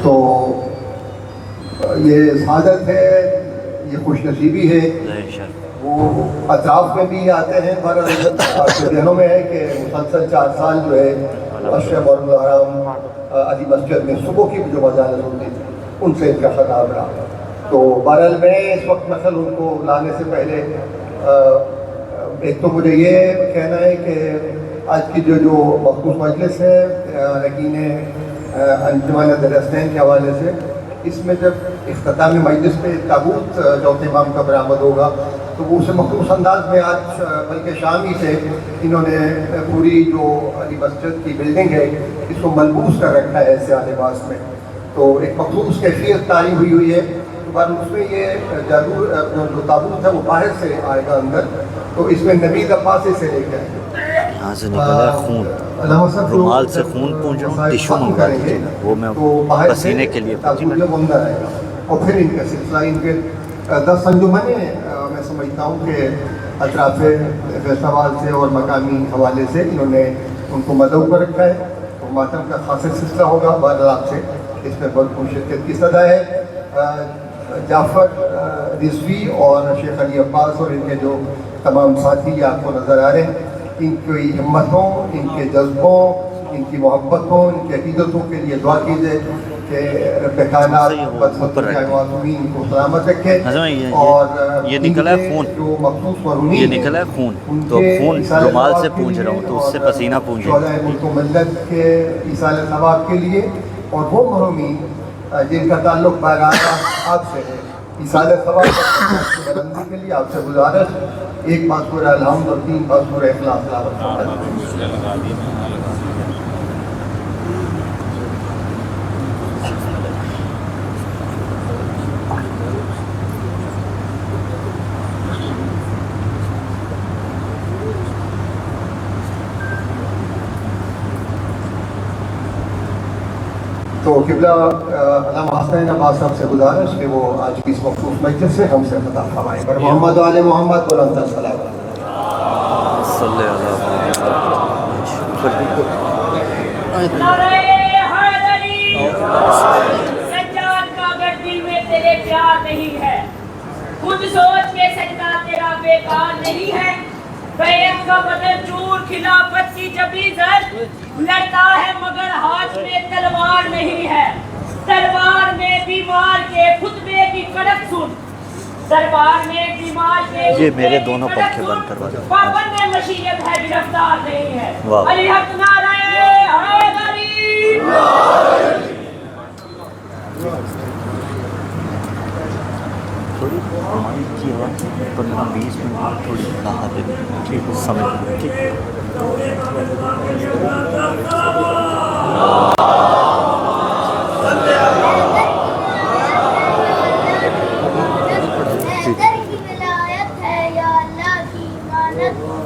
تو یہ سعادت ہے، یہ خوش نصیبی ہے. وہ اطراف میں بھی آتے ہیں پر آپ کے ذہنوں میں ہے کہ مسلسل 4 سال جو ہے اشرف اور الحرام علی مسجد میں صبح کی جو مجالس ہوتی تھی ان سے ان کا خطاب رہا. تو بہرحال میں اس وقت مثلا ان کو لانے سے پہلے ایک تو مجھے یہ کہنا ہے کہ آج کی جو مخصوص مجلس ہے رکین انجمن درستین کے حوالے سے، اس میں جب اختتامی مجلس پہ تابوت چوتھے امام کا برآمد ہوگا تو وہ اسے مخصوص انداز میں آج بلکہ شام ہی سے انہوں نے پوری جو علی مسجد کی بلڈنگ ہے اس کو ملبوس کر رکھا ہے سیاہ لباس میں. تو ایک مخصوص کیفیت تعریف ہوئی ہے. اس میں یہ جادو جو تابوت ہے وہ باہر سے آئے گا اندر، تو اس میں نبی عباسی سے لے کے یہاں سے نکلا خون، رومال سے خون پونچھ رہا ہوں، ٹیشو منگا دیجیے وہ میں پسینے کے لیے تابوت جب اندر آئے گا. اور پھر ان کا سلسلہ ان کے 10 انجمنیں میں سمجھتا ہوں کہ اطراف فیصل آباد سے اور مقامی حوالے سے انہوں نے ان کو مدعو کر رکھا ہے. تو ماتم کا خاص سلسلہ ہوگا. بہرحال آپ سے اس میں بہت شرکت کی صدا ہے. جعفر رضوی اور شیخ علی عباس اور ان کے جو تمام ساتھی آپ کو نظر آ رہے ہیں، ان کی ہمتوں، ان کے جذبوں، ان کی محبتوں، ان کی عقیدتوں کے لیے دعا کیجیے کہ رب کائنات معصومین کو سلامت رکھے. اور یہ نکلا ہے خون، جو مخصوص مرحومین یہ نکلا ہے خون، تو خون رومال سے پونچھ رہا ہوں تو اس سے پسینہ پونچھیں. ملک و ملت کے ایصال ثواب کے لیے، اور وہ مرحومین جن کا تعلق بارانا آپ سے ہے، ایصال ثواب کی بلندی کے لیے آپ سے گزارش 1 بار سورہ الحمد اور 3 بار سورہ اخلاص تلاوت. تو قبلہ علامہ حسین عباس صاحب سے گزارش کہ وہ آج کی اس مخصوص مجلس سے ہم سے خطاب فرمائیں. پر محمد و آل محمد بلند السلام صلی اللہ سجاد کا اگر دل میں تیرے پیار نہیں ہے، خود سوچ کے سجدہ تیرا بیکار نہیں ہے. بیعت کا بدن چور، خلافت کی جبی زد لڑتا ہے مگر ہاتھ میں تلوار نہیں ہے. دربار میں بیمار کے خطبے کی کڑک سن، دربار میں بیمار کے یہ میرے دونوں پنکھے بند کروا دیں. پابند مشیت ہے، گرفتار نہیں ہے. واہ. علی حق نعرہ حیدری. تھوڑی مائک کی آواز 15-20 منٹ تھوڑی راحت دے دیں. ٹھیک سمجھ ٹھیک.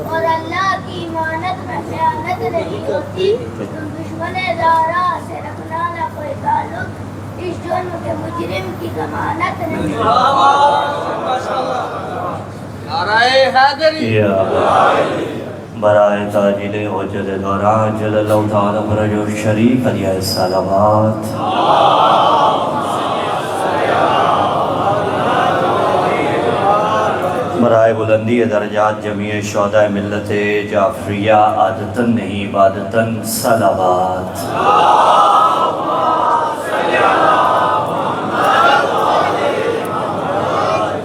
اور اللہ کی امانت میں خیانت نہیں ہوتی. دشمن زارا سے رکھنا نہ کوئی تعلق، اس جرم کے مجرم کی ضمانت نہیں. برائے تاجل حجت دوران جل اللہ تعالی فرج و شریف علیہ السلامات. برائے بلندی درجات جمیع شہداء ملت جعفریہ عادتاً نہیں عبادتاً صلوات.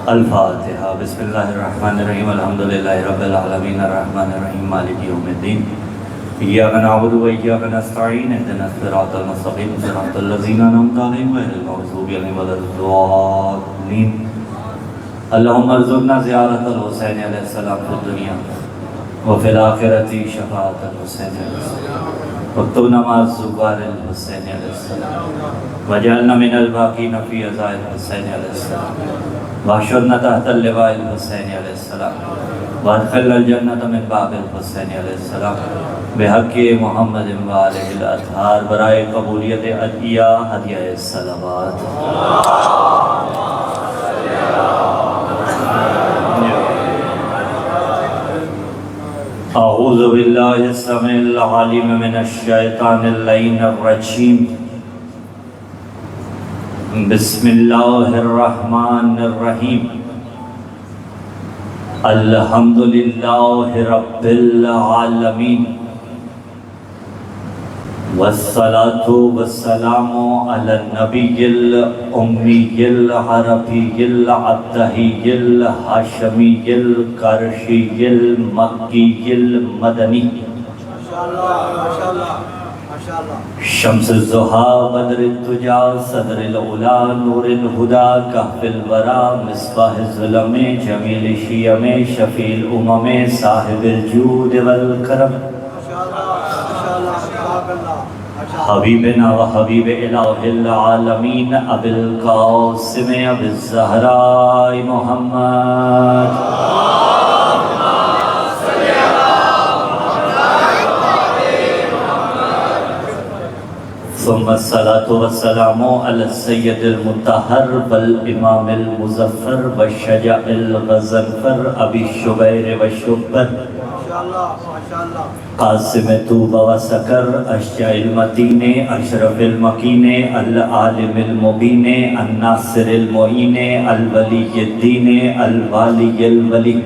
الفاتحہ. بسم اللہ الرحمن الرحیم. الحمدللہ رب العالمین الرحمن الرحیم مالک یوم الدین. ایاک نعبد و ایاک نستعین اهدنا الصراط المستقیم صراط الذین انعمت علیہم غیر المغضوب علیہم ولا الضالین. اللہم ارزقنا زیارت الحسین علیہ السلام فی الدنیا وفی الآخرۃ شفاعت الحسین علیہ السلام واکتبنا مع الزکار الحسین علیہ السلام وجعلنا من الباقین فی عزاء الحسین علیہ السلام واحشرنا تحت اللواء الحسین علیہ السلام وادخلنا الجنۃ من باب الحسین علیہ السلام بحق محمد وآلہ الاطہار. برائے قبولیت عطیہ ہدیہ الصلوات. اعوذ باللہ السمیع العلیم من الشیطان اللعین الرجیم. بسم اللہ الرحمن الرحیم الحمد للہ رب العالمین والصلاة والسلام علی النبی الامی العربی العبدہی الحاشمی القرشی المکی المدنی شمس الضحیٰ بدر الدجا صدر العلا نور الہدا کہف الورا مصباح الظلم جمیل الشیم شفیع الامم صاحب الجود والکرم حبیبنا و حبیب الہ العالمین ابی القاسم ابی الزہراء محمد ثم الصلاة والسلام على السید المطہر والامام المظفر والشجاع الغزنفر ابی الشبیر والشبر قاسم طوبہ و سکر اشجع المتین اشرف المکین العالم المبین الناصر المعین الولی الدین الوالی الولی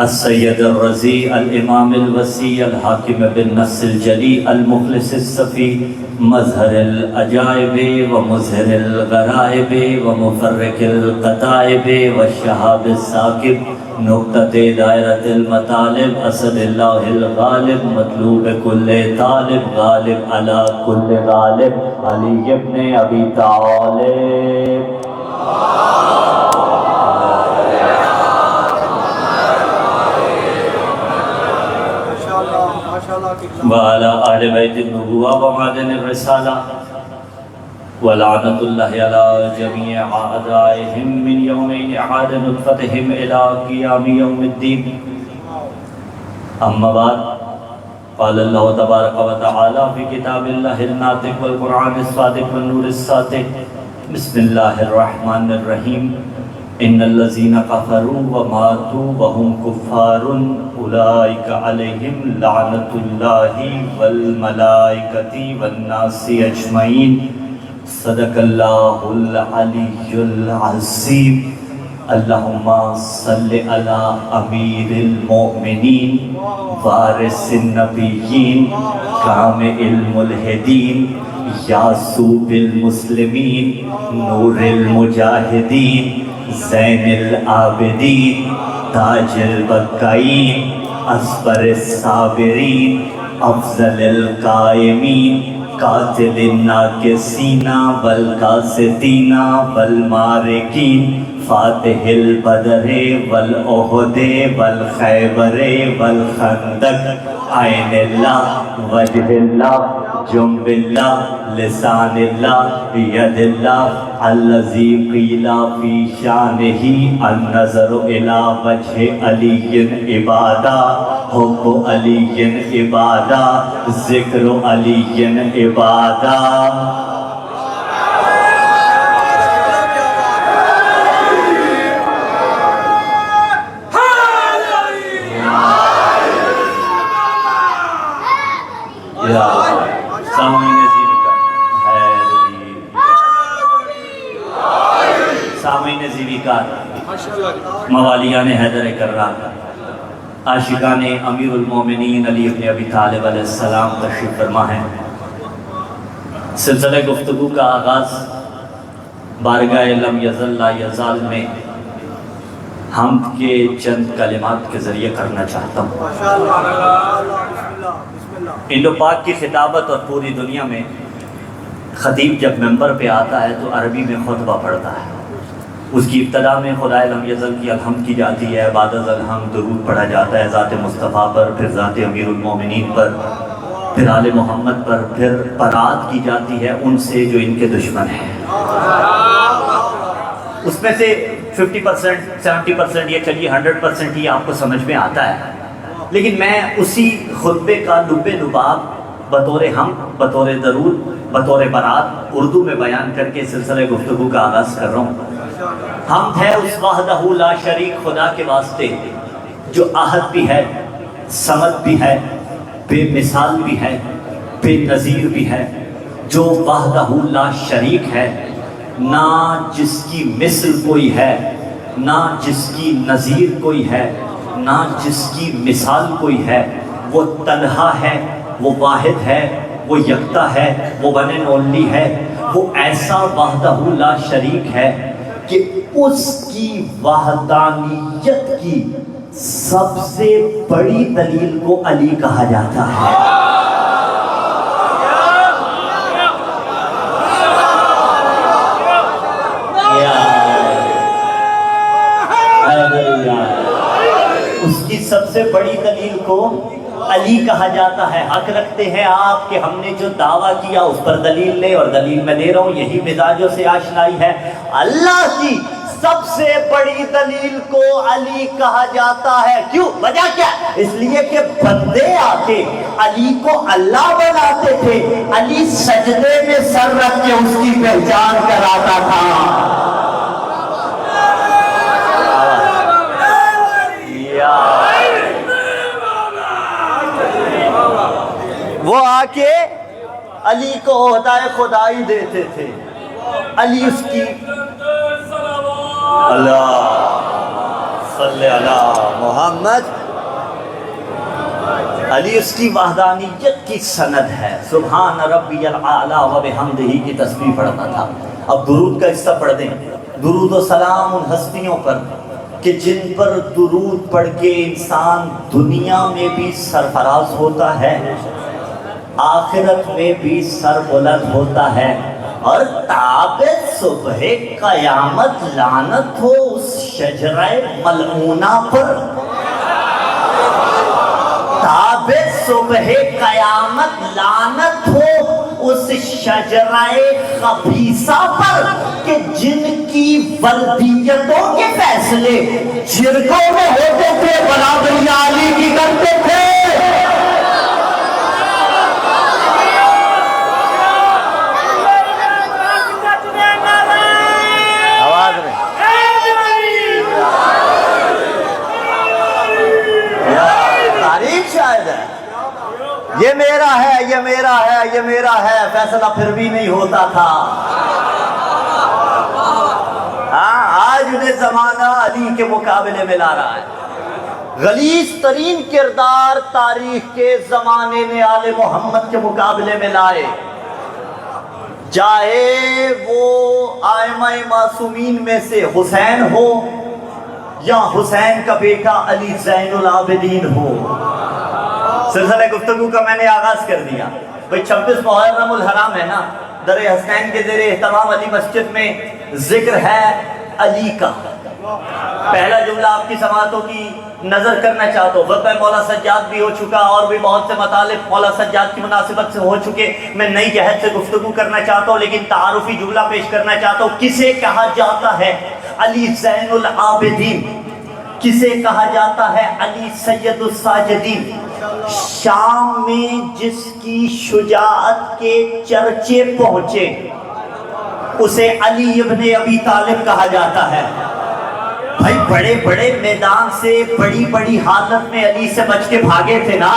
السید الرضی الامام الوسیع الحاکم بالنص الجلی المخلص الصفی مظہر العجائب و مظہر الغرائب و مفرق القطائب والشہاب الثاقب نقطۃ دائرۃ المطالب اسد اللہ الغالب مطلوب کل طالب غالب علی کل غالب علی ابن ابی طالب وعلى آل بیت النبوہ ومعدن الرسالہ ولعنت اللہ علی جمیع اعدائهم من یوم اعاد نطفتهم الى قیام یوم الدین اما بعد قال اللہ تبارک و تعالی فی کتاب اللہ الناطق والقرآن الصادق والنور الساطق بسم اللہ الرحمن الرحیم ان الذین کفروا وماتوا وهم کفار اولئک علیہم لعنت اللہ والملائکۃ والناس اجمعین صدق اللہ العلی العظیم اللہم صل علی امیر المؤمنین وارث النبیین کامل الملحدین یاسوب المسلمین نور المجاہدین زین العابدین تاج البقائین اصبر الصابرین افضل القائمین قاتل الناکسین والقاسطین والمارقین فاتح البدر والأحد والخیبر والخندق عین اللہ وجہ اللہ جنب اللہ لسان اللہ ید اللہ الذی قیل فی شانہ النظر الی وجہ علی عبادہ حب علی عبادہ ذکر علی عبادہ سامعین زیوی کا موالیان حیدر کرار عاشقان امیر المومنین علی ابن ابی طالب علیہ السلام تشریف فرما ہے۔ سلسلہ گفتگو کا آغاز بارگاہ لم یزل لا یزال میں حمد کے چند کلمات کے ذریعے کرنا چاہتا ہوں۔ انڈو پاک کی خطابت اور پوری دنیا میں خطیب جب ممبر پہ آتا ہے تو عربی میں خطبہ پڑھتا ہے۔ اس کی ابتدا میں خدائے لم یزل کی الحمد کی جاتی ہے، بعد از الحمد درود پڑھا جاتا ہے ذات مصطفیٰ پر، پھر ذات امیر المومنین پر، پھر آل محمد پر، پھر برات کی جاتی ہے ان سے جو ان کے دشمن ہیں۔ اس میں سے 50%، 70% یا چلیے 100% ہی آپ کو سمجھ میں آتا ہے، لیکن میں اسی خطبے کا لب لباب بطور حمد، بطور درود، بطور برات اردو میں بیان کر کے سلسلہ گفتگو کا آغاز کر رہا ہوں۔ حمد ہے اس وحدہ لا شریک خدا کے واسطے جو احد بھی ہے، صمد بھی ہے، بے مثال بھی ہے، بے نظیر بھی ہے، جو وحدہ لا شریک ہے، نہ جس کی مثل کوئی ہے، نہ جس کی نظیر کوئی ہے، نہ جس کی مثال کوئی ہے، وہ تنہا ہے، وہ واحد ہے، وہ یکتا ہے، وہ ون اینڈ اونلی ہے، وہ ایسا وحدہ لا شریک ہے کہ اس کی وحدانیت کی سب سے بڑی دلیل کو علی کہا جاتا ہے۔ اس کی سب سے بڑی دلیل کو علی کہا جاتا ہے۔ حق رکھتے ہیں آپ کہ ہم نے جو دعویٰ کیا اس پر دلیل لے، اور دلیل میں دے رہا ہوں، یہی مزاجوں سے آشنائی ہے۔ اللہ کی سب سے بڑی دلیل کو علی کہا جاتا ہے۔ کیوں؟ وجہ کیا؟ اس لیے کہ بندے آتے علی کو اللہ بناتے تھے، علی سجدے میں سر رکھ کے اس کی پہچان کراتا تھا۔ وہ آ کے علی کو عہدہ خدائی دیتے تھے۔ علی اس کی اللہ صلی اللہ محمد، علی اس کی وحدانیت کی سند ہے۔ سبحان ربی الاعلی و بحمدہ کی تسبیح پڑھتا تھا۔ اب درود کا حصہ پڑھ دیں۔ درود و سلام ان ہستیوں پر کہ جن پر درود پڑھ کے انسان دنیا میں بھی سرفراز ہوتا ہے، آخرت میں بھی سر بلند ہوتا ہے، اور تاب صبح قیامت لعنت ہو اس شجرہ ملعونہ پر، تاب صبح قیامت لعنت ہو اس شجرہ خبیثہ پر کہ جن کی وردیتوں کے فیصلے جرگوں میں ہوتے تھے، برابری علی کی کرتے تھے۔ یہ میرا ہے، یہ میرا ہے، یہ میرا ہے، فیصلہ پھر بھی نہیں ہوتا تھا۔ آج انہیں زمانہ علی کے مقابلے میں لا رہا ہے۔ غلیظ ترین کردار تاریخ کے زمانے نے آل محمد کے مقابلے میں لائے، چاہے وہ ائمہ معصومین میں سے حسین ہو یا حسین کا بیٹا علی زین العابدین ہو۔ سلسلہ گفتگو کا میں نے آغاز کر دیا۔ بھئی 26 محرم الحرام ہے نا، در حسنین کے زیر اہتمام علی مسجد میں ذکر ہے علی کا۔ پہلا جملہ آپ کی سماعتوں کی نظر کرنا چاہتا ہوں۔ خطبہ مولا سجاد بھی ہو چکا، اور بھی بہت سے مطالب مولا سجاد کی مناسبت سے ہو چکے۔ میں نئی جہت سے گفتگو کرنا چاہتا ہوں، لیکن تعارفی جملہ پیش کرنا چاہتا ہوں۔ کسے کہا جاتا ہے علی زین العابدین؟ کسے کہا جاتا ہے علی سید الساجدین؟ شام میں جس کی شجاعت کے چرچے پہنچے اسے علی ابن ابی طالب کہا جاتا ہے۔ بھائی بڑے بڑے میدان سے بڑی بڑی حالت میں علی سے بچ کے بھاگے تھے نا۔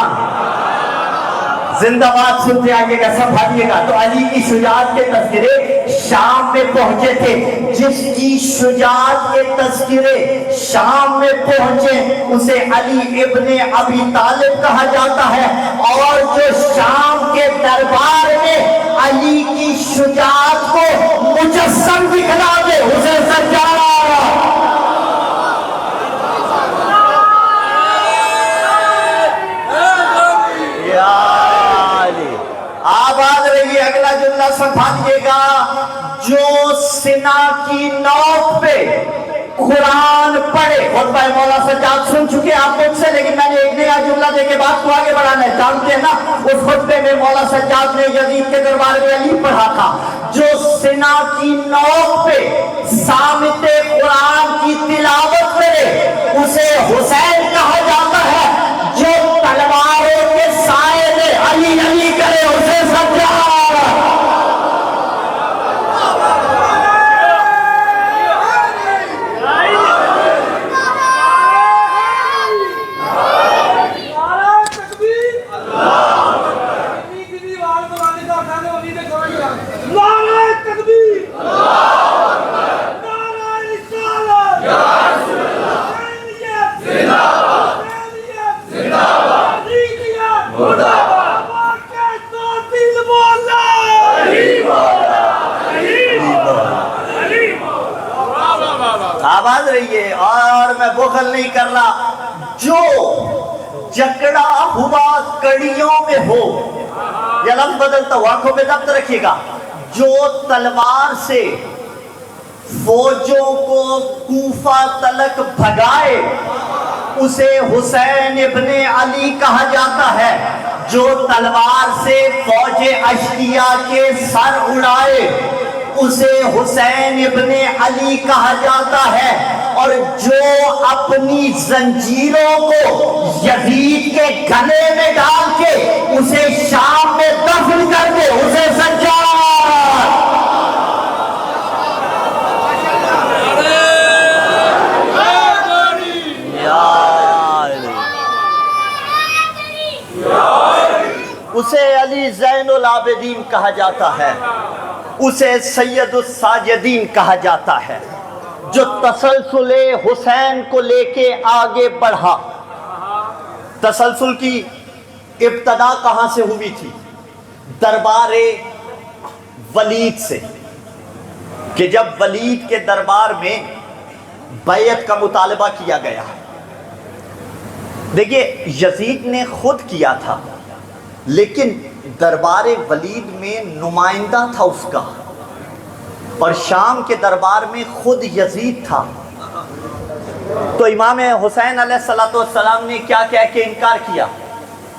زندہ باد سنتے آگے کا سب بھاگیے گا۔ تو علی کی شجاعت کے تذکرے شام میں پہنچے تھے، جس کی شجاعت کے تذکرے شام میں پہنچے اسے علی ابن ابی طالب کہا جاتا ہے۔ اور جو شام کے دربار میں علی کی شجاعت کو مجسم دکھلا دے اسے سجاد۔ آباد رہیے، اگلا جملہ سنبھالیے گا۔ جو سنا کی نوک پہ قرآن پڑھے، خطبہ مولا سجاد سن چکے آپ مجھ سے، لیکن میں نے ایک نیا جملہ دے کے بات کو آگے بڑھانا ہے۔ جانتے ہیں نا اس خطبے میں مولا سجاد نے یزید کے دربار میں علی پڑھا تھا۔ جو سنا کی نوک پہ صامت قرآن کی تلاوت کرے اسے حسین کہا جاتا ہے۔ جو تلواروں کے سائے میں علی علی کرے اسے سجاد۔ آواز رہی ہے، اور میں بخل نہیں کر رہا، جو جکڑا ہوا کڑیوں میں ہو، یہ لفظ بدلتا ہوا، آنکھوں میں ضبط رکھیے گا، جو تلوار سے فوجوں کو کوفہ تلک بھگائے اسے حسین ابن علی کہا جاتا ہے، جو تلوار سے فوج اشتیا کے سر اڑائے اسے حسین ابن علی کہا جاتا ہے، اور جو اپنی زنجیروں کو یزید کے گلے میں ڈال کے اسے شام میں دفن کر دے اسے سجاد۔ اسے علی زین العابدین کہا جاتا ہے، اسے سید الساجدین کہا جاتا ہے، جو تسلسل حسین کو لے کے آگے بڑھا۔ تسلسل کی ابتدا کہاں سے ہوئی تھی؟ دربار ولید سے، کہ جب ولید کے دربار میں بیعت کا مطالبہ کیا گیا۔ دیکھیے یزید نے خود کیا تھا، لیکن دربار ولید میں نمائندہ تھا اس کا، اور شام کے دربار میں خود یزید تھا۔ تو امام حسین علیہ السلام نے کیا کہہ کے انکار کیا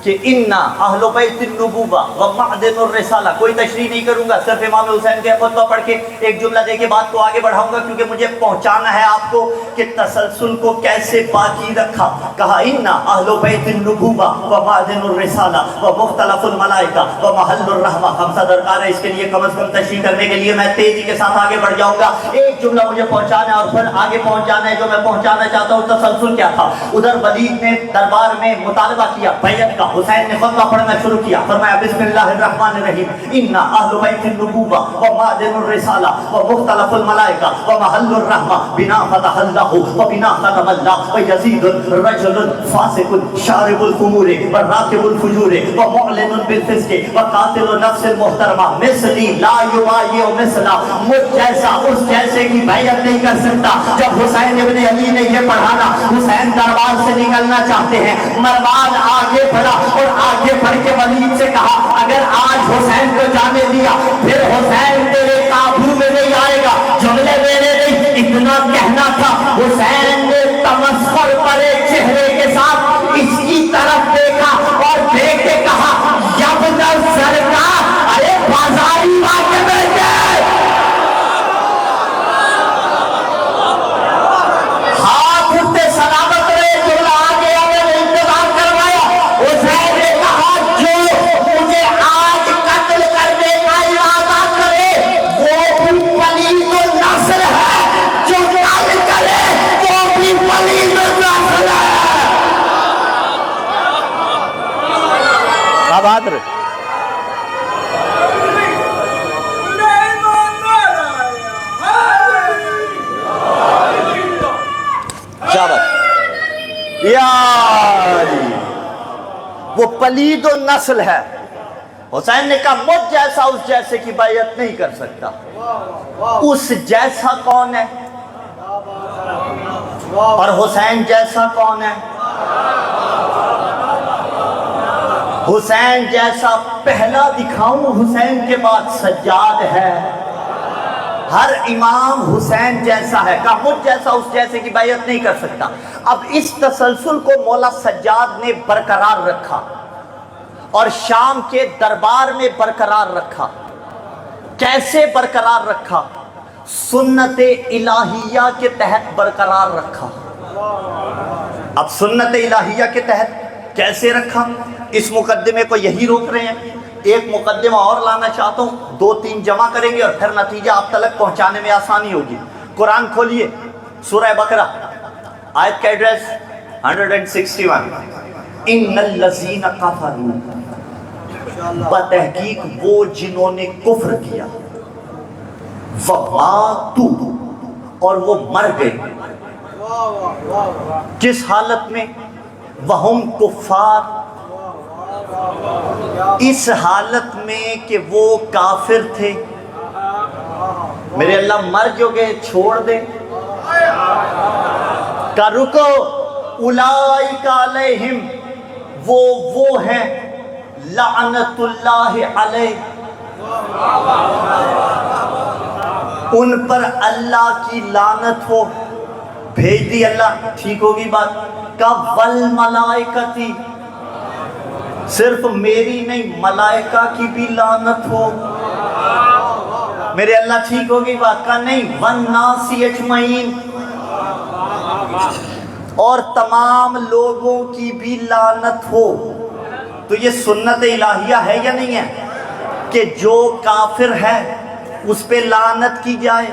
کہ اِنَّا اہل بیت النبوہ ومعدن الرسالہ۔ کوئی تشریح نہیں کروں گا، صرف امام حسین کے خطبہ پڑھ کے ایک جملہ دے کے بات کو آگے بڑھاؤں گا، کیونکہ مجھے پہنچانا ہے آپ کو کہ تسلسل کو کیسے باقی رکھا۔ کہا اِنَّا اہل بیت النبوہ ومعدن الرسالہ ومختلف الملائکہ ومحل الرحمہ۔ خمسہ درکار ہے، اس کے لیے کم از کم تشریح کرنے کے لیے میں تیزی کے ساتھ آگے بڑھ جاؤں گا۔ ایک جملہ مجھے پہنچانا ہے اور پھر آگے پہنچانا ہے جو میں پہنچانا چاہتا ہوں۔ تسلسل کیا تھا؟ ادھر ولید نے دربار میں مطالبہ کیا بیعت کا، حسین نے خطبہ پڑھنا شروع کیا، فرمایا بسم اللہ الرحمن الرحیم، اِنَّا اہل بیت النبوہ ومعدن الرسالہ ومختلف الملائکہ ومحل الرحمہ بنا فتح اللہ وبنا ختم اللہ ویزید رجل فاسق شارب الخمور وراکب الفجور ومعلن بالفسق وقاتل نفس المحترمہ مثلی لا یبایع مثلا۔ مجھ جیسا اس جیسے کی بیعت نہیں کر سکتا۔ جب حسین ابن علی نے یہ پڑھانا، حسین دربار سے نکلنا چاہتے ہیں، مروان آگے بڑھا اور آگے بڑھ کے ولید سے کہا اگر آج حسین کو جانے دیا پھر حسین تیرے قابو میں نہیں آئے گا۔ جملے میرے نہیں، اتنا کہنا تھا۔ حسین نے تمسخر پرے چہرے کے ساتھ اس کی طرف دیکھا اور دیکھ کے کہا یبن الزرقاء، ارے بازاری واقع بیٹھے، ہاتھ اٹھتے سلامت رہے۔ جملہ آگے آگے نے انتظار کروایا۔ حسین نے کہا جو مجھے آج قتل کرنے کا ارادہ کرے وہ بھی پلید النسل ہے، جو قتل کرے وہ بھی پلید النسل ہے۔ آباد رہے۔ وہ پلید و نسل ہے۔ حسین نے کہا مجھ جیسا اس جیسے کی بیعت نہیں کر سکتا۔ اس جیسا کون ہے؟ اور حسین جیسا کون ہے؟ حسین جیسا پہلا دکھاؤں، حسین کے بعد سجاد ہے۔ ہر امام حسین جیسا ہے، کہا مجھ جیسا اس جیسے کی بیعت نہیں کر سکتا۔ اب اس تسلسل کو مولا سجاد نے برقرار رکھا اور شام کے دربار میں برقرار رکھا۔ کیسے برقرار رکھا؟ سنت الہیہ کے تحت برقرار رکھا۔ اب سنت الہیہ کے تحت کیسے رکھا؟ اس مقدمے کو یہی روک رہے ہیں۔ ایک مقدمہ اور لانا چاہتا ہوں، 2-3 جمع کریں گے اور پھر نتیجہ آپ تلک پہنچانے میں آسانی ہوگی۔ قرآن کھولیے، سورہ بقرہ، آیت کا ایڈریس 161۔ ان الذین کفروا، بتحقیق وہ جنہوں نے کفر کیا، وماتوا، اور وہ مر گئے۔ کس حالت میں؟ وہم کفار، اس حالت میں کہ وہ کافر تھے۔ میرے اللہ مر جو گئے چھوڑ دے، کا رکو اولئک علیہم وہ ہیں لعنت اللہ علیہ ان پر اللہ کی لعنت ہو. بھیج دی اللہ، ٹھیک ہوگی بات. کا والملائکتی صرف میری نہیں ملائکہ کی بھی لعنت ہو. میرے اللہ ٹھیک ہوگی بات کا نہیں. والناس اجمعین اور تمام لوگوں کی بھی لعنت ہو. تو یہ سنت الہیہ ہے یا نہیں ہے کہ جو کافر ہے اس پہ لعنت کی جائے؟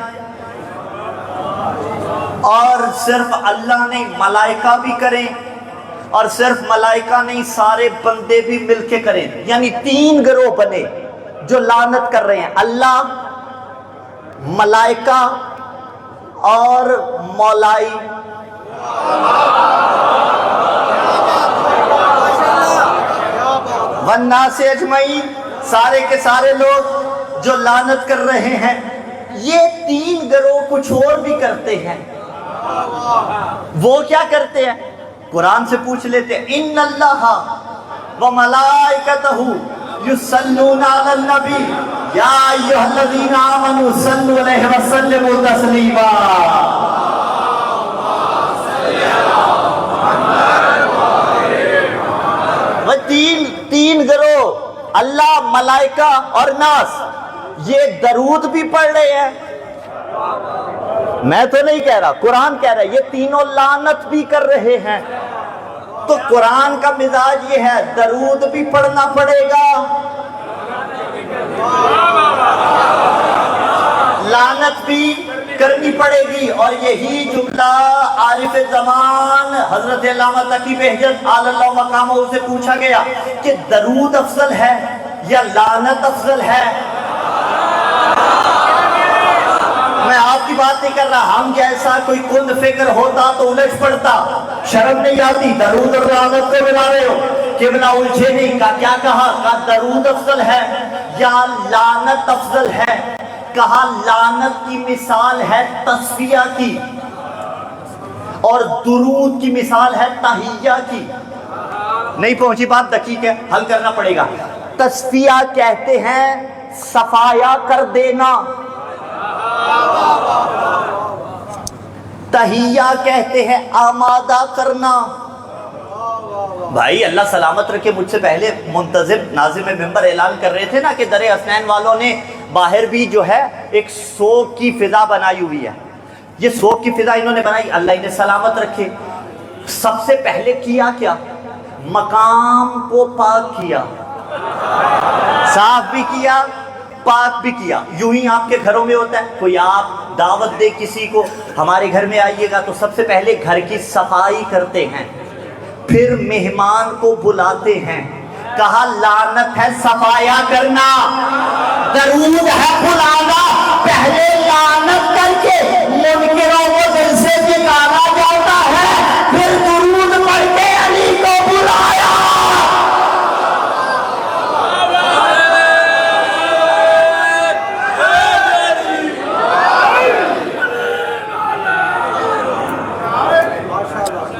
اور صرف اللہ نہیں ملائکہ بھی کریں، اور صرف ملائکہ نہیں سارے بندے بھی مل کے کریں. یعنی 3 گروہ بنے جو لعنت کر رہے ہیں، اللہ، ملائکہ اور مولائی. والناس اجمعین سارے کے سارے لوگ جو لعنت کر رہے ہیں. یہ 3 گروہ کچھ اور بھی کرتے ہیں. وہ کیا کرتے ہیں؟ قرآن سے پوچھ لیتے ہیں. ان اللہ وملائکتہ یصلون علی النبی یا ایھا الذین آمنوا صلوا علیہ وسلموا تسلیما. وہ تین گروہ اللہ، ملائکہ اور ناس یہ درود بھی پڑھ رہے ہیں. میں تو نہیں کہہ رہا، قرآن کہہ رہا ہے یہ تینوں لعنت بھی کر رہے ہیں. تو قرآن کا مزاج یہ ہے درود بھی پڑھنا پڑے گا، لعنت بھی کرنی پڑے گی. اور یہی جملہ عارف زمان حضرت علامہ تقی بہجت علی اللہ مقامہ سے پوچھا گیا کہ درود افضل ہے یا لعنت افضل ہے؟ میں آپ کی بات نہیں کر رہا، ہم جیسا کوئی کند فکر ہوتا تو الجھ پڑتا. شرم نہیں آتی؟ درود اور لعنت کو ملا رہے ہو. قبلہ الجھے نہیں کا کیا کہا؟ کہا درود افضل ہے یا لعنت افضل ہے؟ کہا لعنت کی مثال ہے تصفیہ کی اور درود کی مثال ہے تحیہ کی. نہیں پہنچی بات؟ دقیق ہے، حل کرنا پڑے گا. تصفیہ کہتے ہیں صفایا کر دینا، تحیہ کہتے ہیں آمادہ کرنا. بھائی اللہ سلامت رکھے، مجھ سے پہلے منتظم ناظم ممبر اعلان کر رہے تھے نا کہ در حسنین والوں نے باہر بھی جو ہے ایک سوگ کی فضا بنائی ہوئی ہے. یہ سوگ کی فضا انہوں نے بنائی، اللہ انہیں سلامت رکھے. سب سے پہلے کیا کیا؟ مقام کو پاک کیا، صاف بھی کیا، پاک بھی کیا. یوں ہی آپ کے گھروں میں ہوتا ہے، کوئی آپ دعوت دے کسی کو ہمارے گھر میں آئیے گا تو سب سے پہلے گھر کی صفائی کرتے ہیں، پھر مہمان کو بلاتے ہیں. کہا لعنت ہے صفایا کرنا، درود ہے بلانا. پہلے لعنت کر کے منکروں کو دل سے نکالا جاتا ہے، پھر درود پڑھ کے علی کو بلایا.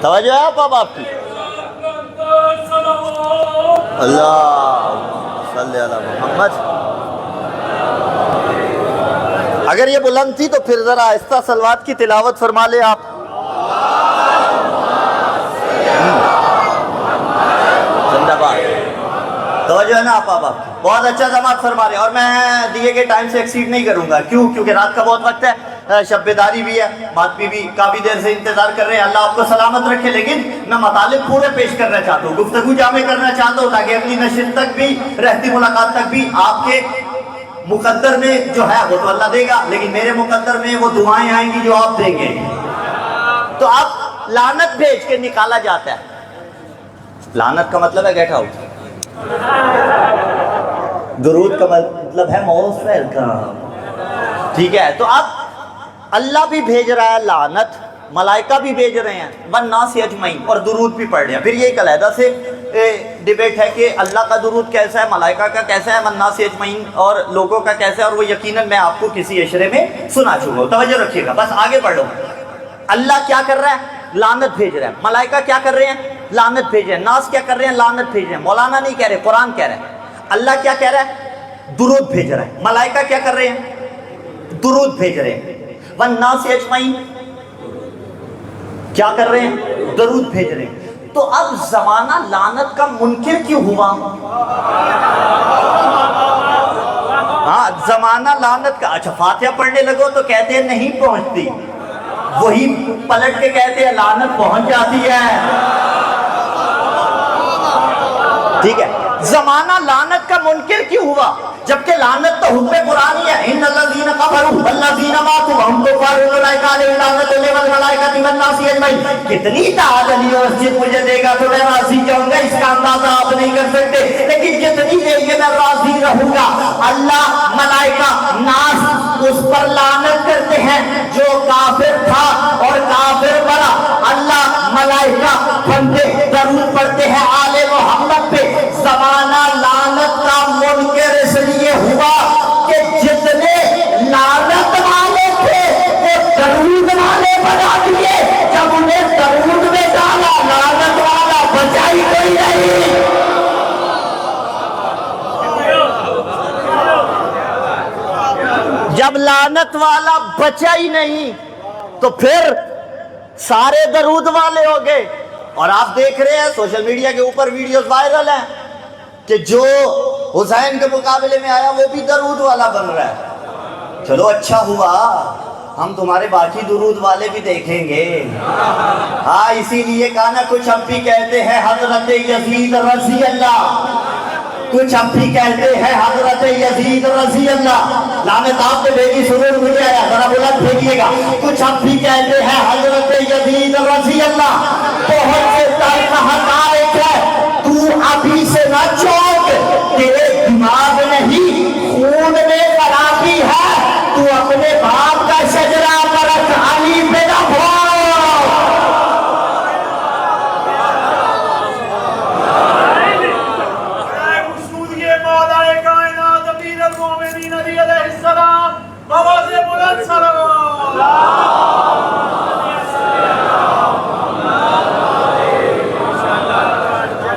توجہ ہے آپ کی؟ اللہ صلی علی محمد. اگر یہ بلند تھی تو پھر ذرا آہستہ صلوات کی تلاوت فرما لے آپ. زندہ باد. توجہ ہے نا آپ بہت اچھا جماعت فرما رہے ہیں. اور میں دیے گئے ٹائم سے ایکسیڈ نہیں کروں گا. کیوں؟ کیونکہ رات کا بہت وقت ہے، شب بیداری بھی ہے، ماتمی بھی کافی دیر سے انتظار کر رہے ہیں. اللہ آپ کو سلامت رکھے. لیکن میں مطالب پورے پیش کرنا چاہتا ہوں، گفتگو جامع کرنا چاہتا ہوں تاکہ اگلی نشست تک بھی، رہتی ملاقات تک بھی آپ کے مقدر میں جو ہے وہ تو اللہ دے گا، لیکن میرے مقدر میں وہ دعائیں آئیں گی جو آپ دیں گے. تو آپ لعنت بھیج کے نکالا جاتا ہے. لعنت کا مطلب ہے گیٹ آؤٹ، درود کا مطلب ہے موسٹ ویلکم. ٹھیک ہے؟ تو اب اللہ بھی بھیج رہا ہے لعنت، ملائکہ بھی بھیج رہے ہیں، والناس اجمعین، اور درود بھی پڑھ رہے ہیں. پھر یہ ایک علیحدہ سے ڈیبیٹ ہے کہ اللہ کا درود کیسا ہے، ملائکہ کا کیسا ہے، والناس اجمعین اور لوگوں کا کیسا ہے، اور وہ یقیناً میں آپ کو کسی اشرے میں سنا چکا ہوں. توجہ رکھیے گا، بس آگے پڑھ لو. اللہ کیا کر رہا ہے؟ لعنت بھیج رہا ہے. ملائکہ کیا کر رہے ہیں؟ لعنت بھیج رہے ہیں. ناس کیا کر رہے ہیں؟ لعنت بھیج رہے ہیں. مولانا نہیں کہہ رہے، قرآن کہہ رہا ہے. اللہ کیا کہہ رہا ہے؟ درود بھیج رہا ہے. ملائکہ کیا کر رہے ہیں؟ درود بھیج رہے ہیں. والناس اجمعین کیا کر رہے ہیں؟ درود بھیج رہے ہیں. تو اب زمانہ لعنت کا منکر کیوں ہوا؟ ہاں زمانہ لعنت کا. اچھا فاتحہ پڑھنے لگو تو کہتے ہیں نہیں پہنچتی، وہی پلٹ کے کہتے ہیں لعنت پہنچ جاتی ہے. ٹھیک ہے، زمانہ لعنت کا منکر کیوں ہوا جبکہ لعنت تو حکم قرآنی ہے. ان الذین کفروا والذین ماتوا وهم کفار اولئک علیہم لعنت اللہ والملائکۃ والناس اجمعین. کتنی تعداد علی مسجد مجھے دے گا تو میں راضی جاؤں گا، اس کا اندازہ آپ نہیں کر سکتے، لیکن جتنی دے گے میں راضی رہوں گا. اللہ ملائکہ ناس اس پر لعنت کرتے ہیں جو کافر تھا اور کافر بنا. اللہ ملائکہ بندے درود پڑھتے ہیں آل محمد پہ. زمانہ لعنت کا منکر اس لیے ہوا کہ جتنے لعنت والے تھے وہ درود والے بنا دیے. جب انہیں درود میں ڈالا لعنت والا بچا ہی کوئی نہیں. جب لعنت والا بچا ہی نہیں تو پھر سارے درود والے ہو گئے. اور آپ دیکھ رہے ہیں سوشل میڈیا کے اوپر ویڈیوز وائرل ہیں کہ جو حسین کے مقابلے میں آیا وہ بھی درود والا بن رہا ہے. چلو اچھا ہوا، ہم تمہارے باقی درود والے بھی دیکھیں گے. ہاں اسی لیے کہا نا کچھ اب بھی کہتے ہیں حضرت یزید رضی اللہ، کچھ اب بھی کہتے ہیں حضرت یزید رضی اللہ. لعنت آپ پہ بھیجی سرور مجھے آیا، ذرا بلند بھیجیے گا. کچھ اب بھی کہتے ہیں حضرت یزید رضی اللہ. بہت سے تاریخ حقائق ہے، تو ابھی سے نہ چوک، تیرے دماغ نہیں خون میں خرابی ہے. تو اپنے باپ کا شجرا پرست علی پہ نہ بھوک.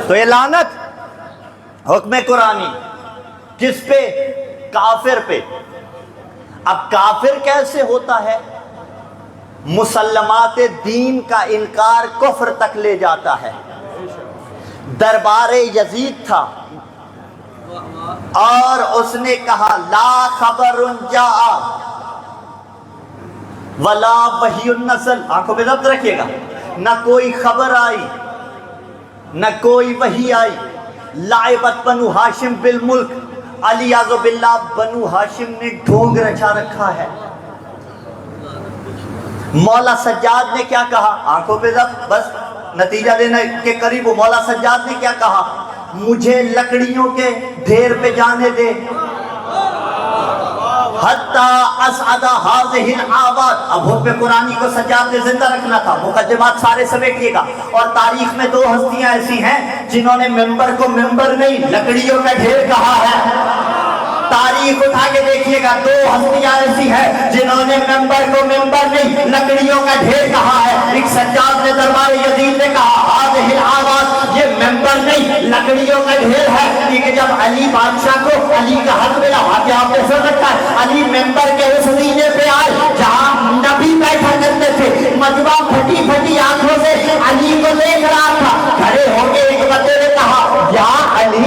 تو یہ لعنت حکم قرآنی کس پہ؟ کافر پہ. اب کافر کیسے ہوتا ہے؟ مسلمات دین کا انکار کفر تک لے جاتا ہے. دربار یزید تھا اور اس نے کہا لا خبر جاء ولا وحی النزل. آنکھوں پہ ضبط رکھیے گا، نہ کوئی خبر آئی نہ کوئی وحی آئی. لعبت بنو ہاشم بالملک، علیاذ باللہ بنو ہاشم نے ڈھونگ رچا رکھا ہے. مولا سجاد نے کیا کہا؟ آنکھوں پہ ضبط، بس نتیجہ دینے کے قریب ہو. مولا سجاد نے کیا کہا؟ مجھے لکڑیوں کے ڈھیر پہ جانے دے. حتی اسعد هذه الآباد. اب حکم قرآنی کو سجاد نے زندہ رکھنا تھا. مقدمات سارے سمیٹیے گا. اور تاریخ میں دو ہستیاں ایسی ہیں جنہوں نے ممبر کو ممبر نہیں لکڑیوں کا ڈھیر کہا ہے. تاریخ اٹھا کے دیکھیے گا، دو ہستیاں ایسی ہیں جنہوں نے ممبر کو ممبر نہیں لکڑیوں کا ڈھیر کہا ہے. ایک سجاد نے دربار یزید نے کہا هذه الآباد، یہ ممبر نہیں لکڑیوں کا ڈھیر ہے. کیونکہ جب علی بادشاہ کو علی کا حق ملا، واقعہ آپ نے سن رکھا ہے، علی ممبر کے اس زینے پہ آئے جہاں نبی بیٹھا کرتے تھے. مجمع پھٹی پھٹی آنکھوں سے علی کو دیکھ رہا تھا. کھڑے ہو کے ایک بندے نے کہا یا علی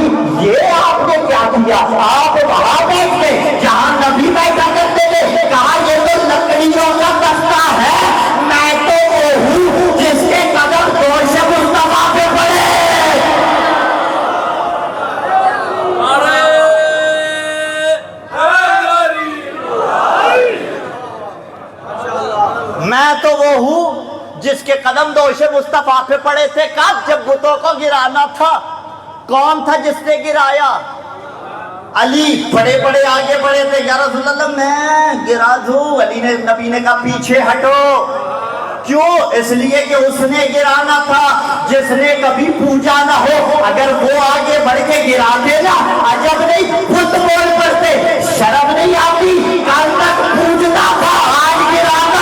یہ آپ نے کیا کیا؟ آپ وہاں بیٹھ گئے جہاں نبی بیٹھا کرتے تھے. کہا یہ تو لکڑیوں کا بستہ ہے، میں تو وہ ہوں جس کے قدم دوش مصطفیٰ پہ پڑے. میں تو وہ ہوں جس کے قدم دوش مصطفیٰ پہ پڑے تھے. کب؟ جب بتوں کو گرانا تھا. کون تھا جس نے گرایا؟ علی. بڑے بڑے آگے بڑے تھے، یا رسول اللہ میں گرا دوں. علی نے، نبی نے کہا پیچھے ہٹو. کیوں؟ اس لیے کہ اس نے گرانا تھا جس نے کبھی پوجا نہ ہو. اگر وہ آگے بڑھ کے گراتے نا عجب نہیں خود بول پڑتے. شرم نہیں آتی؟ کل تک پوجنا تھا، آج گرانا.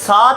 7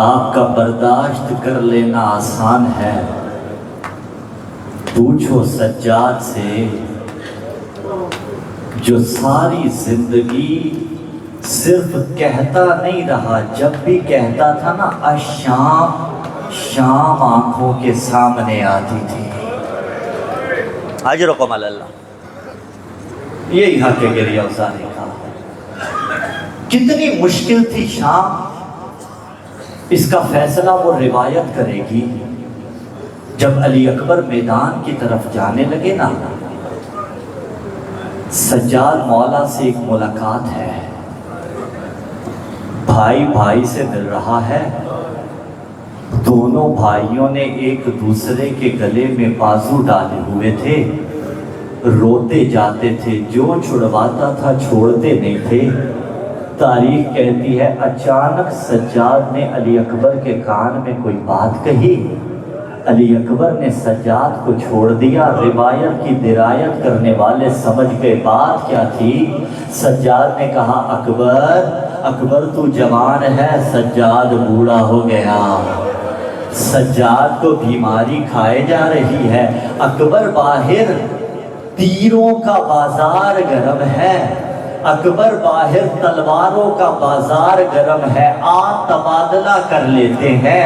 آپ کا برداشت کر لینا آسان ہے، پوچھو سجاد سے جو ساری زندگی صرف کہتا نہیں رہا، جب بھی کہتا تھا نا الشام، شام آنکھوں کے سامنے آتی تھی۔ اجرکم علی اللہ۔ یہی حق گریہ ازاری کا، کتنی مشکل تھی شام، اس کا فیصلہ وہ روایت کرے گی۔ جب علی اکبر میدان کی طرف جانے لگے نا، سجاد مولا سے ایک ملاقات ہے، بھائی بھائی سے مل رہا ہے، دونوں بھائیوں نے ایک دوسرے کے گلے میں بازو ڈالے ہوئے تھے، روتے جاتے تھے، جو چھڑواتا تھا چھوڑتے نہیں تھے۔ تاریخ کہتی ہے اچانک سجاد نے علی اکبر کے کان میں کوئی بات کہی، علی اکبر نے سجاد کو چھوڑ دیا۔ روایت کی درایت کرنے والے سمجھ گئے بات کیا تھی۔ سجاد نے کہا اکبر، اکبر تو جوان ہے، سجاد بوڑھا ہو گیا، سجاد کو بیماری کھائے جا رہی ہے۔ اکبر باہر تیروں کا بازار گرم ہے، اکبر باہر تلواروں کا بازار گرم ہے، تبادلہ کر لیتے ہیں۔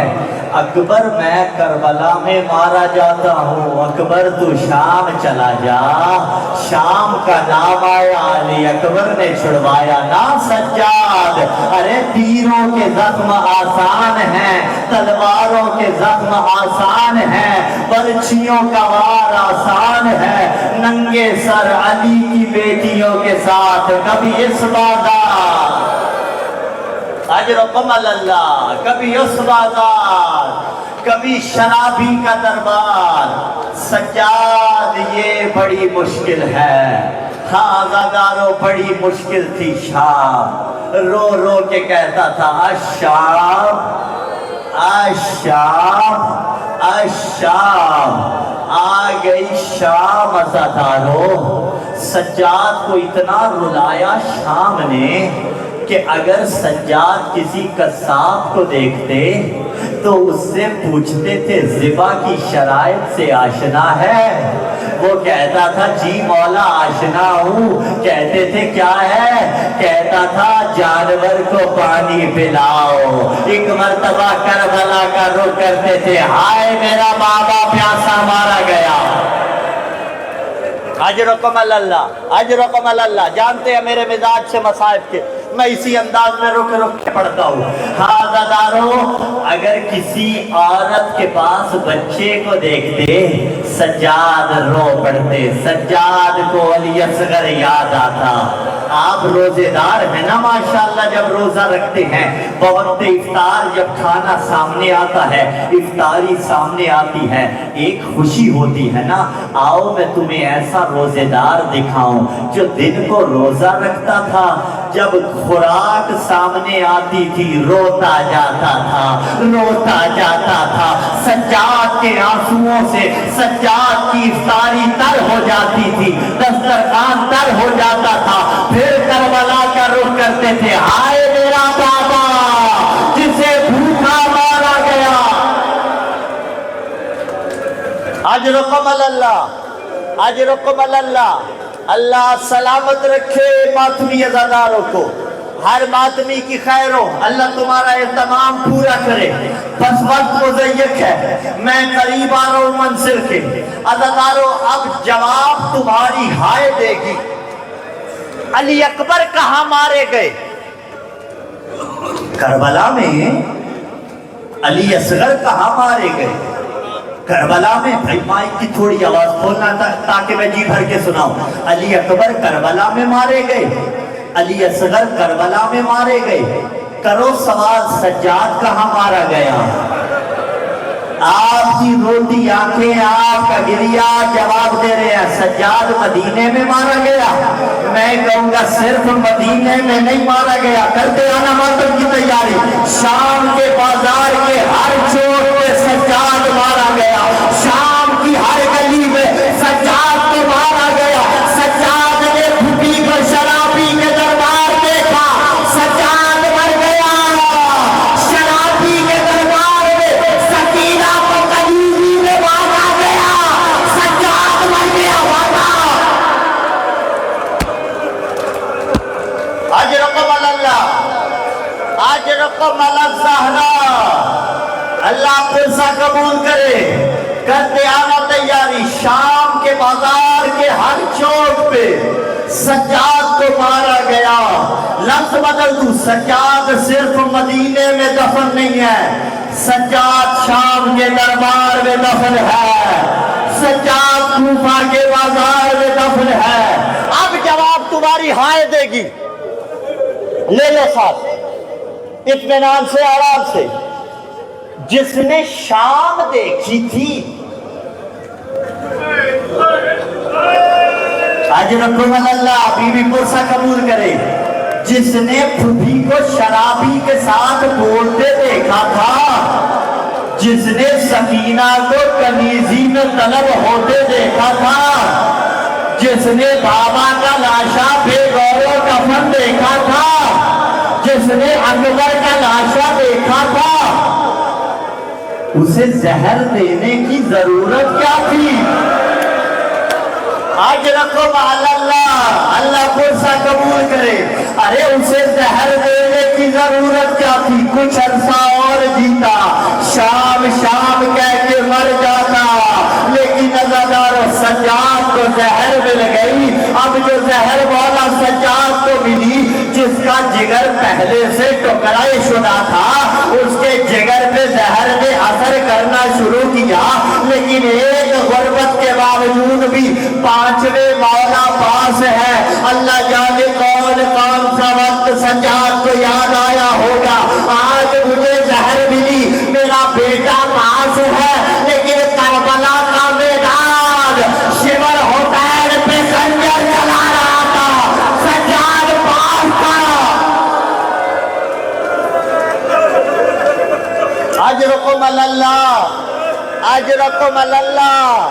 اکبر میں کربلا میں مارا جاتا ہوں، اکبر تو شام چلا جا۔ شام کا نام آیا، علی اکبر نے چھڑوایا نا سجاد۔ ارے تیروں کے زخم آسان ہیں، تلواروں کے زخم آسان ہیں، برچھیوں کا وار آسان ہے۔ ننگے سر علی کی بیٹیوں کے ساتھ کبھی اس بازار، اجرکم علی اللہ، کبھی اس بازار، کبھی شرابی کا دربار۔ سجاد یہ بڑی مشکل ہے، آزاداروں بڑی مشکل تھی شام۔ رو رو کے کہتا تھا الشام، الشام، الشام، آ گئی شام عزادارو۔ سجاد کو اتنا رلایا شام نے کہ اگر سجاد کسی قصاب کو دیکھتے تو اس سے پوچھتے تھے ذبح کی شرائط سے آشنا ہے؟ وہ کہتا تھا جی مولا آشنا ہوں۔ کہتے تھے کیا ہے؟ کہتا تھا جانور کو پانی پلاؤ۔ ایک مرتبہ کربلا کا رخ کرتے تھے، ہائے میرا بابا پیاسا مارا گیا۔ اجرکم علی اللہ، اجرکم علی اللہ۔ جانتے ہیں میرے مزاج سے مصائب کے، میں اسی انداز میں رک رک کے پڑھتا ہوں۔ حاضرارو، اگر کسی عورت کے پاس بچے کو دیکھتے سجاد رو پڑتے، سجاد کو علی اصغر یاد آتا۔ آپ روزے دار ہیں نا ماشاءاللہ، جب روزہ رکھتے ہیں بوقت افطار، جب کھانا سامنے آتا ہے، افطاری سامنے آتی ہے، ایک خوشی ہوتی ہے نا، آؤ میں تمہیں ایسا روزے دار دکھاؤں جو دن کو روزہ رکھتا تھا، جب خوراک سامنے آتی تھی روتا جاتا تھا، روتا جاتا تھا۔ سجاد کے آنسوؤں سے سجاد کی افطاری تر ہو جاتی تھی، دسترخوان تر ہو جاتا تھا۔ پھر کربلا کا رخ کرتے تھے، ہائے میرا بابا جسے بھوکا مارا گیا۔ اجرکم علی اللہ، اجرکم علی اللہ۔ اللہ سلامت رکھے ماتمی عزاداروں کو، ہر ماتمی کی خیر ہو، اللہ تمہارا اہتمام پورا کرے۔ بس وقت مضیق ہے، میں قریب آ رہا ہوں منزل کے۔ عزاداروں اب جواب تمہاری ہائے دے گی۔ علی اکبر کہاں مارے گئے؟ کربلا میں۔ علی اصغر کہاں مارے گئے؟ کربلا میں۔ بھائی مائک کی تھوڑی آواز کھولنا تاکہ میں جی بھر کے سناؤں۔ علی اکبر کربلا میں مارے گئے، علی اصغر کربلا میں مارے گئے۔ کرو سوال سجاد کہاں مارا گیا؟ آپ کی روتی آنکھیں، آپ کا گریہ جواب دے رہے ہیں سجاد مدینے میں مارا گیا۔ میں کہوں گا صرف مدینے میں نہیں مارا گیا، کرتے آنا ماتم کی تیاری۔ شام کے بازار کے ہر چوک پہ سجاد مارا گیا، شام کی ہر گلی میں سجاد کو مارا گیا۔ سجاد نے بھوکی کو شرابی کے دربار دیکھا، سجاد مر گیا، شرابی کے رقم الزہرا، اللہ پرسہ قبول کرے، کرتے آنا تیاری۔ شام کے بازار کے ہر چوک پہ سجاد کو مارا گیا۔ لفظ بدل دوں، سجاد صرف مدینے میں دفن نہیں ہے، سجاد شام کے دربار میں دفن ہے، سجاد کوفہ کے بازار میں دفن ہے۔ اب جواب تمہاری ہائے دے گی، لے لو ساتھ اطمینان سے، آرام سے۔ جس نے شام دیکھی تھی، اجرکم اللہ، بی بی پرسہ قبول کرے، جس نے پھوپھی کو شرابی کے ساتھ بولتے دیکھا تھا، جس نے سکینہ کو کنیزی میں طلب ہوتے دیکھا تھا، جس نے بابا کا لاشا بے غور و کفن دیکھا تھا، جس نے اکبر کا لاشا دیکھا تھا، اسے زہر دینے کی ضرورت کیا تھی؟ اجرکم اللہ، اللہ پرسہ قبول کرے، ارے اسے زہر دینے کی ضرورت کیا تھی؟ کچھ عرصہ اور جیتا، شام شام کہہ کے مر جاتا، لیکن نظردار سجاد کو زہر مل گئی۔ اب جو زہر مولا سجاد کو ملی، جس کا جگر پہلے سے ٹکڑائے شدہ تھا، اس کے جگر پہ زہر نے اثر کرنا شروع کیا، لیکن ایک غربت کے باوجود بھی پانچویں مولا پاس ہے۔ اللہ جانے کون سا وقت سجاد کو یاد آیا ہوگا، آج مجھے زہر ملی، میرا بیٹا پاس ہے، لیکن کربلا کا میدان شمر حسین پہ خنجر چلا رہا تھا، سجاد پاس تھا۔ اجرکم اللہ، اجرکم اللہ،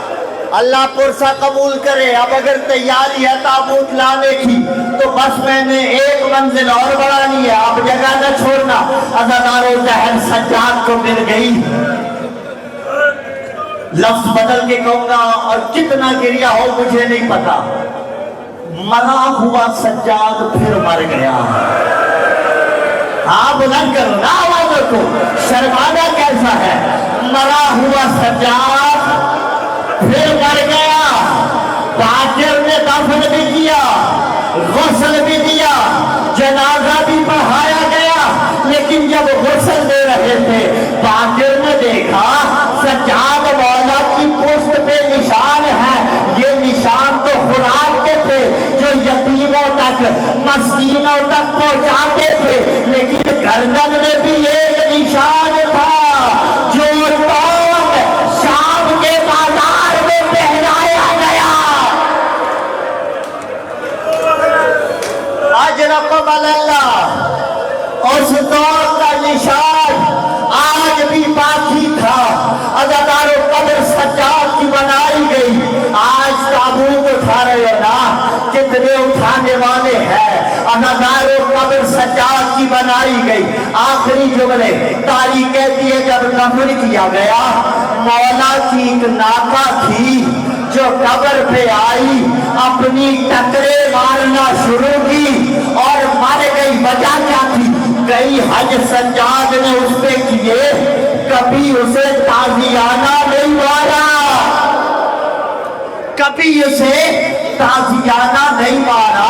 اللہ پرسہ قبول کرے۔ اب اگر تیاری ہے تابوت لانے کی تو بس میں نے ایک منزل اور بڑھانی ہے، اب جگہ نہ چھوڑنا۔ عزادار و زہر سجاد کو مل گئی، لفظ بدل کے کہوں گا اور کتنا گریا ہو مجھے نہیں پتا، مرا ہوا سجاد پھر مر گیا۔ ہاں بلند کرو نا آوازوں کو، شرمانا کیسا ہے؟ مرا ہوا سجاد پھر مر گیا۔ باقر نے دفن بھی کیا، غسل بھی دیا، جنازہ بھی پڑھایا گیا، لیکن جب غسل دے رہے تھے باقر نے دیکھا سجاد مولا کی پشت پہ نشان ہے۔ یہ نشان تو خوراک کے تھے جو یتیموں تک، مسکینوں تک پہنچاتے تھے، لیکن گردن میں بھی ایک نشان تھا جو شام کے بازار میں پہنایا گیا۔ اجرکم اللہ، اس دور کا نشان آج بھی باقی تھا۔ عزادار و قبر سجاد کی بنائی گئی، آج تابوت اٹھا رہے ہو نا، کتنے اٹھانے والے ہیں۔ عزادار و قبر سجاد کی بنائی گئی۔ آخری جملے تاریخ کہتی ہے جب دفن کیا گیا، مولا کی ایک ناکا تھی جو قبر پہ آئی، اپنی ٹکرے مارنا شروع کی اور مر گئی۔ وجہ کیا تھی؟ کئی حج سجاد نے اس پہ کیے، کبھی اسے تازیانہ نہیں مارا، کبھی اسے تازیانہ نہیں مارا۔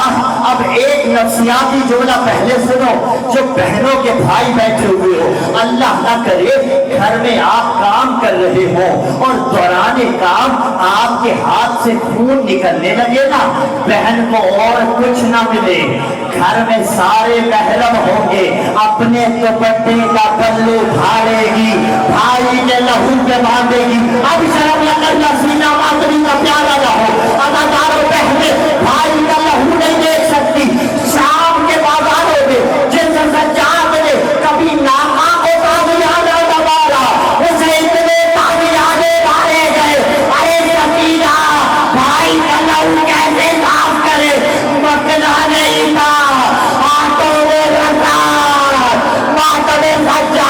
اب ایک نفسیاتی جملہ پہلے سنو، جو بہنوں کے بھائی بیٹھے ہوئے ہو، اللہ نہ کرے گھر میں آپ کام کر رہے ہو اور دوران کام آپ کے ہاتھ سے خون نکلنے لگے نا، بہن کو اور کچھ نہ ملے، گھر میں سارے محرم ہوں گے، اپنے دوپٹے کا پلو اٹھاڑے گی، بھائی کے لہو پہ باندھے گی۔ اب شرم اللہ سینہ ماتری کا پیارا نہ ہو، اداکاروں بہنیں بھائی کا لہو نہیں دیکھ سکتی۔ شام کے بازاروں میں جن سجاد نے کبھی ناکا کو تازیانہ نہ مارا، اسے اتنے تازیانے مارے گئے۔ ارے سکینہ، بھائی کا لہو کیسے صاف کرے؟ مکنا نہیں تھا، ہاتھوں میں رکھا، ماتم سجاد۔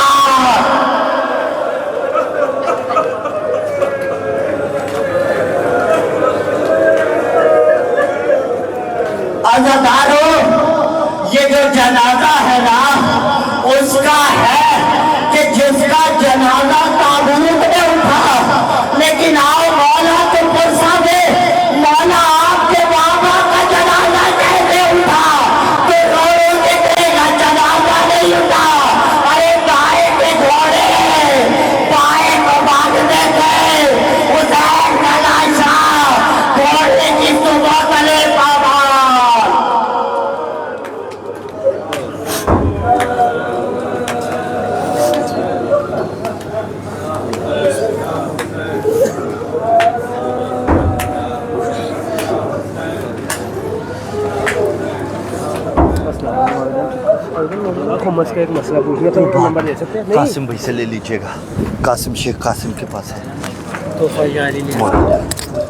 حمص کا ایک مسئلہ پوچھنا تھا، نمبر دے سکتے ہیں؟ نہیں قاسم بھائی سے لے لیجیے گا، قاسم شیخ قاسم کے پاس ہے تو فائدہ نہیں